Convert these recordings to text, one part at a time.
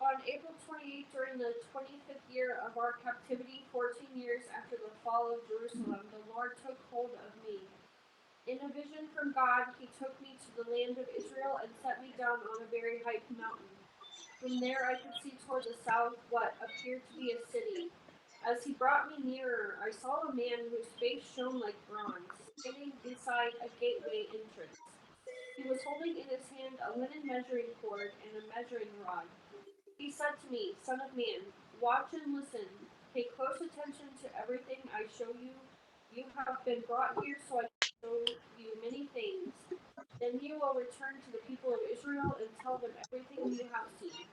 On April 28th, during the 25th year of our captivity, 14 years after the fall of Jerusalem, the Lord took hold of me. In a vision from God, he took me to the land of Israel and set me down on a very high mountain. From there I could see toward the south what appeared to be a city. As he brought me nearer, I saw a man whose face shone like bronze, standing beside a gateway entrance. He was holding in his hand a linen measuring cord and a measuring rod. He said to me, Son of man, watch and listen. Pay close attention to everything I show you. You have been brought here so I can show you many things. Then you will return to the people of Israel and tell them everything you have seen.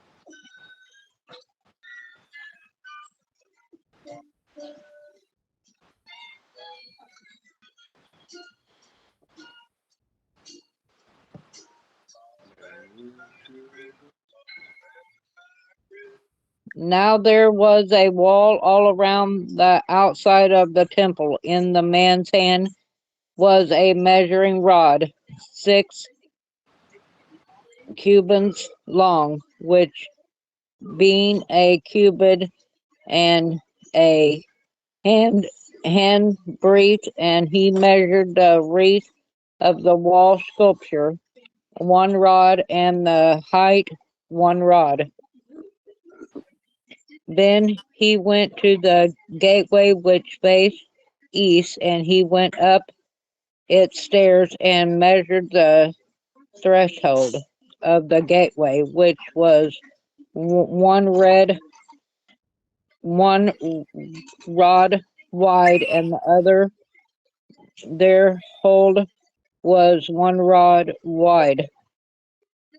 Now there was a wall all around the outside of the temple. In the man's hand was a measuring rod, 6 cubits long, which being a cubit and a hand breadth, and he measured the wreath of the wall sculpture, 1 rod, and the height 1 rod. Then he went to the gateway which faced east, and he went up its stairs and measured the threshold of the gateway, which was 1 rod wide, and the other their hold was 1 rod wide.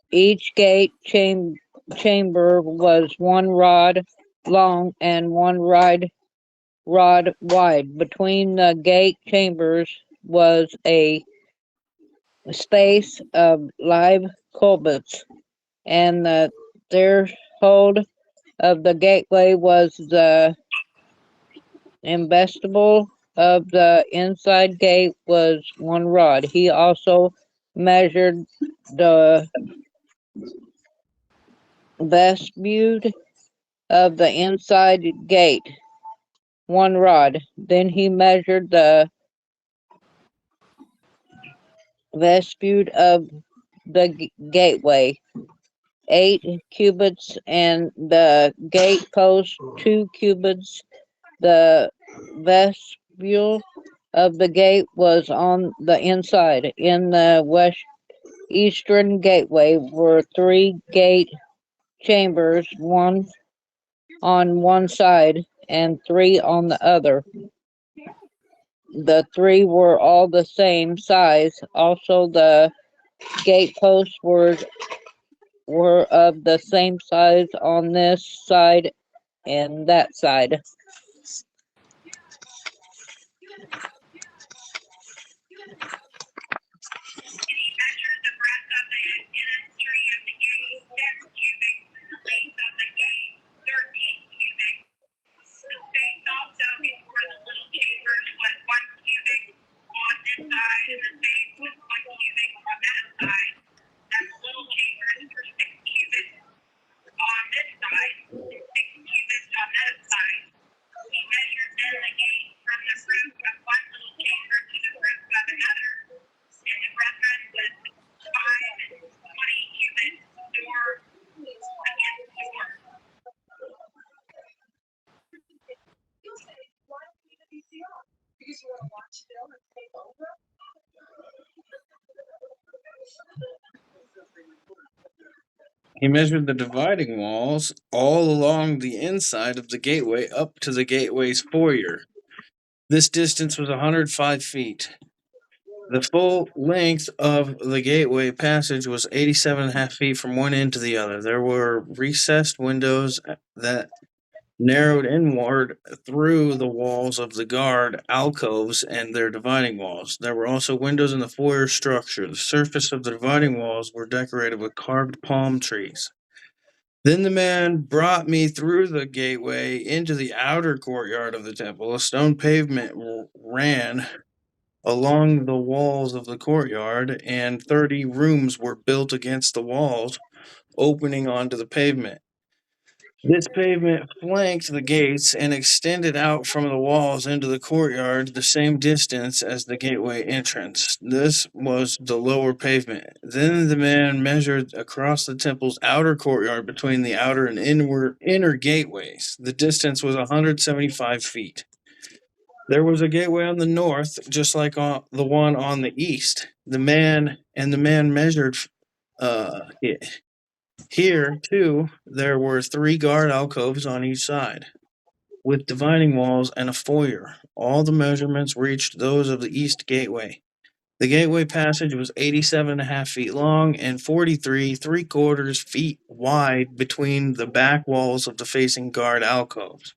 Each gate chamber was 1 rod long and 1 rod wide. Between the gate chambers was a space of live cubits, and the threshold of the gateway was the vestibule of the inside gate was 1 rod. He also measured the vestibule of the inside gate, 1 rod. Then he measured the vestibule of the gateway, 8 cubits, and the gate post 2 cubits. The vestibule of the gate was on the inside. In the eastern gateway were 3 gate chambers, one on one side and 3 on the other. The 3 were all the same size. Also, the gate posts were of the same size on this side and that side. He measured the dividing walls all along the inside of the gateway up to the gateway's foyer. This distance was 105 feet. The full length of the gateway passage was 87.5 feet from one end to the other. There were recessed windows that narrowed inward through the walls of the guard alcoves and their dividing walls. There were also windows in the foyer structure. The surface of the dividing walls were decorated with carved palm trees. Then the man brought me through the gateway into the outer courtyard of the temple. A stone pavement ran along the walls of the courtyard, and 30 rooms were built against the walls, opening onto the pavement. This pavement flanked the gates and extended out from the walls into the courtyard the same distance as the gateway entrance. This was the lower pavement. Then the man measured across the temple's outer courtyard between the outer and inner gateways. The distance was 175 feet. There was a gateway on the north, just like on the one on the east. The man measured it. Here, too, there were 3 guard alcoves on each side, with dividing walls and a foyer. All the measurements reached those of the east gateway. The gateway passage was 87.5 feet long and 43 3/4 feet wide between the back walls of the facing guard alcoves.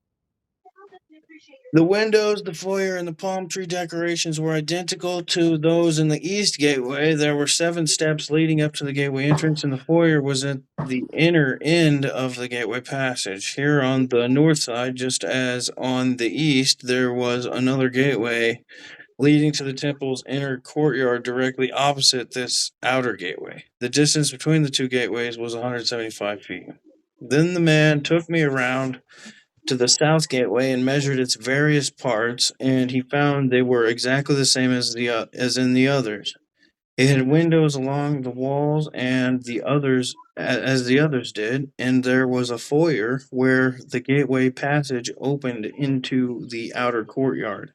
The windows, the foyer, and the palm tree decorations were identical to those in the east gateway. There were 7 steps leading up to the gateway entrance, and the foyer was at the inner end of the gateway passage. Here on the north side, just as on the east, there was another gateway leading to the temple's inner courtyard directly opposite this outer gateway. The distance between the 2 gateways was 175 feet. Then the man took me around to the south gateway and measured its various parts, and he found they were exactly the same as in the others. It had windows along the walls and the others as the others did, and there was a foyer where the gateway passage opened into the outer courtyard.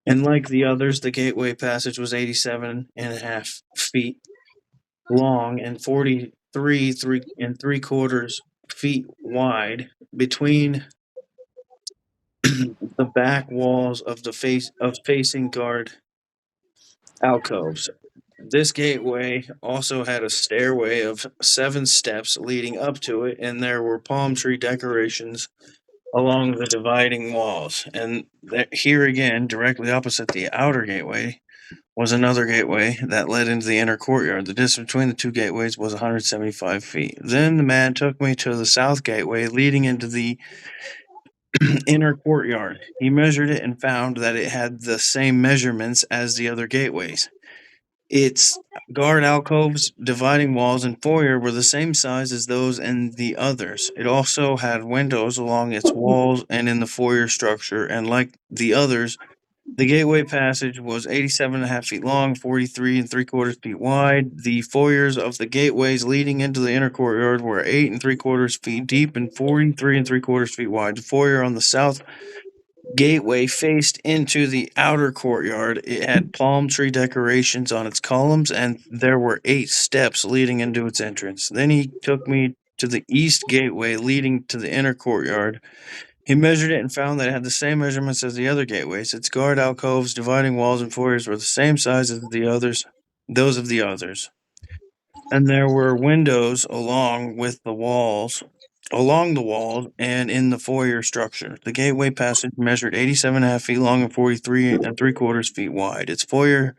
And like the others, the gateway passage was 87.5 feet long and 43 3 3/4 feet wide between the back walls of the facing guard alcoves. This gateway also had a stairway of 7 steps leading up to it, and there were palm tree decorations along the dividing walls. And here again, directly opposite the outer gateway, was another gateway that led into the inner courtyard. The distance between the 2 gateways was 175 feet. Then the man took me to the south gateway leading into the inner courtyard. He measured it and found that it had the same measurements as the other gateways. Its guard alcoves, dividing walls, and foyer were the same size as those in the others. It also had windows along its walls and in the foyer structure, and like the others, the gateway passage was 87.5 feet long, 43 3/4 feet wide. The foyers of the gateways leading into the inner courtyard were 8 3/4 feet deep and 43 3/4 feet wide. The foyer on the south gateway faced into the outer courtyard. It had palm tree decorations on its columns, and there were 8 steps leading into its entrance. Then he took me to the east gateway leading to the inner courtyard. He measured it and found that it had the same measurements as the other gateways. Its guard alcoves, dividing walls, and foyers were the same size as those of the others. And there were windows along the walls and in the foyer structure. The gateway passage measured 87.5 feet long and 43 3/4 feet wide. Its foyer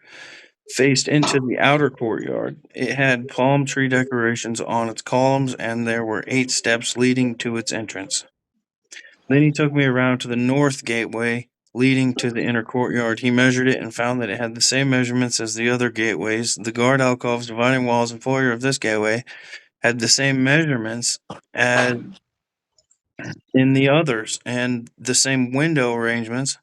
faced into the outer courtyard. It had palm tree decorations on its columns, and there were 8 steps leading to its entrance. Then he took me around to the north gateway leading to the inner courtyard. He measured it and found that it had the same measurements as the other gateways. The guard alcoves, dividing walls, and foyer of this gateway had the same measurements as in the others and the same window arrangements.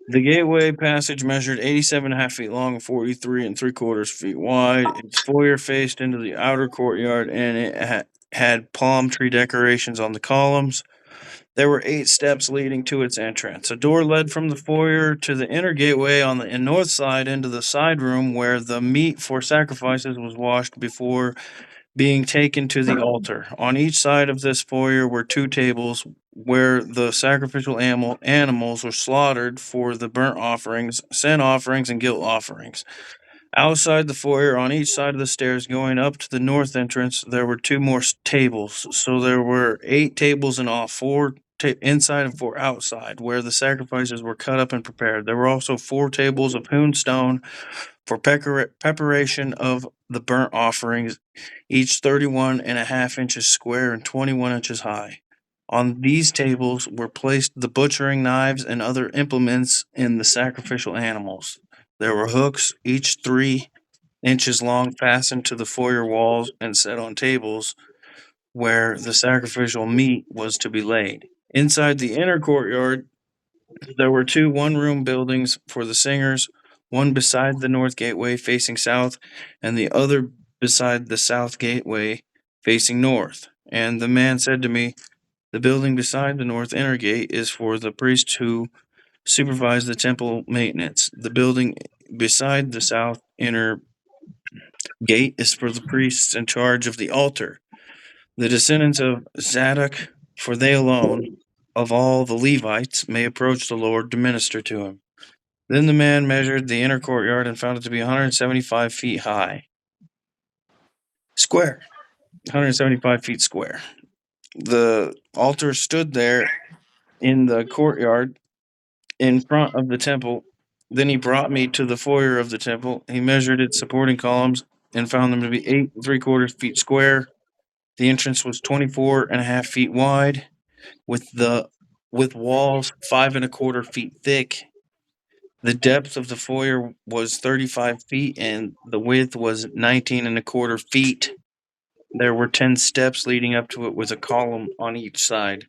The gateway passage measured 87.5 feet long and 43 3/4 feet wide. Its foyer faced into the outer courtyard, and it had palm tree decorations on the columns. There were 8 steps leading to its entrance. A door led from the foyer to the inner gateway on the north side into the side room where the meat for sacrifices was washed before being taken to the altar. On each side of this foyer were 2 tables where the sacrificial animals were slaughtered for the burnt offerings, sin offerings, and guilt offerings. Outside the foyer, on each side of the stairs going up to the north entrance, there were 2 more tables. So there were 8 tables in all, 4 inside and 4 outside, where the sacrifices were cut up and prepared. There were also 4 tables of hewn stone for preparation of the burnt offerings, each 31.5 inches square and 21 inches high. On these tables were placed the butchering knives and other implements in the sacrificial animals. There were hooks, each 3 inches long, fastened to the foyer walls and set on tables where the sacrificial meat was to be laid. Inside the inner courtyard, there were 2 one-room buildings for the singers, one beside the north gateway facing south, and the other beside the south gateway facing north. And the man said to me, the building beside the north inner gate is for the priests who supervise the temple maintenance. The building beside the south inner gate is for the priests in charge of the altar, the descendants of Zadok, for they alone of all the Levites may approach the Lord to minister to him. Then the man measured the inner courtyard and found it to be 175 feet high. Square. 175 feet square. The altar stood there in the courtyard in front of the temple. Then he brought me to the foyer of the temple. He measured its supporting columns and found them to be 8 3/4 feet square. The entrance was 24.5 feet wide, with walls 5 1/4 feet thick. The depth of the foyer was 35 feet, and the width was 19 1/4 feet. There were 10 steps leading up to it, with a column on each side.